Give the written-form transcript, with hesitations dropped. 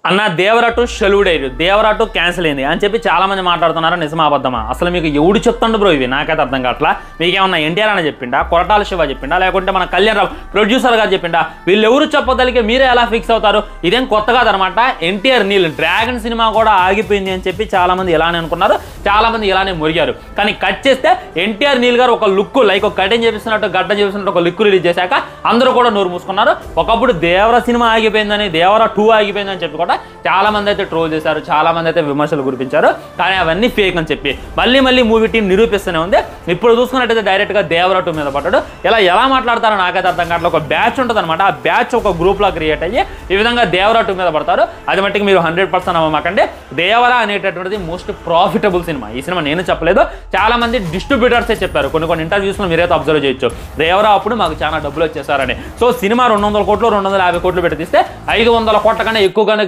అన్న దేవరా 2 షెల్యూడ్ అయ్యారు, దేవరా 2 క్యాన్సిల్ అయింది అని చెప్పి చాలా మంది మాట్లాడుతున్నారు. నిజమా అబద్ధమా? అసలు మీకు ఎవడు చెప్తుండు బ్రో ఇవి? నాకైతే అర్థం కావట్లా. మీకేమన్నా ఎన్టీఆర్ అని చెప్పిండా, కొరటాల శివ చెప్పిండా, లేకుంటే మన కళ్యాణ్ రావు ప్రొడ్యూసర్ గారు చెప్పిండా? వీళ్ళు ఎవరు చెప్పదలిగే మీరే ఎలా ఫిక్స్ అవుతారు? ఇదేం కొత్త కాదనమాట. ఎన్టీఆర్ నీళ్ళు డ్రాగన్ సినిమా కూడా ఆగిపోయింది అని చెప్పి చాలా మంది ఇలానే అనుకున్నారు, చాలా మంది ఇలానే మురిగారు. కానీ కట్ చేస్తే ఎన్టీఆర్ నీల్ గారు ఒక లుక్ లైక్ ఒక కటింగ్ చేపిస్తున్నట్టు గడ్డ చేపిస్తున్నట్టు ఒక లుక్ రిలీజ్ చేశాక అందరూ కూడా నోరు మూసుకున్నారు. ఒకప్పుడు దేవరా సినిమా ఆగిపోయిందని, దేవరా 2 ఆగిపోయిందని చెప్పి కూడా చాలా మంది అయితే ట్రోల్ చేశారు, చాలా మంది అయితే విమర్శలు కురిపించారు. కానీ అవన్నీ ఫేక్ అని చెప్పి మళ్ళీ మూవీ టీం నిరూపిస్తూనే ఉంది. ఇప్పుడు చూసుకున్నట్టయితే డైరెక్ట్గా దేవరా 2 మీద పడ్డాడు. ఎలా మాట్లాడతారో నాకైతే అర్థం కావట్లేదు. ఒక బ్యాచ్ ఉంటుంది అనమాట, ఆ బ్యాచ్ ఒక గ్రూప్లా క్రియేట్ అయ్యి ఈ విధంగా దేవరా 2 మీద పడతారు. అది మట్టికి మీరు 100% అవ్వమాకండి. దేవరా అనేటటువంటిది మోస్ట్ ప్రాఫిటబుల్ సినిమా. ఈ సినిమా నేను చెప్పలేదు, చాలా మంది డిస్ట్రిబ్యూటర్సే చెప్పారు. కొన్ని ఇంటర్వ్యూస్లో మీరైతే అబ్జర్వ్ చేయొచ్చు. దేవరా అప్పుడు మాకు చాలా డబ్బులు వచ్చేసారని. సో సినిమా 200 కోట్లు 250 కోట్లు పెట్టి తీస్తే 500 కోట్ల కన్నా ఎక్కువగానే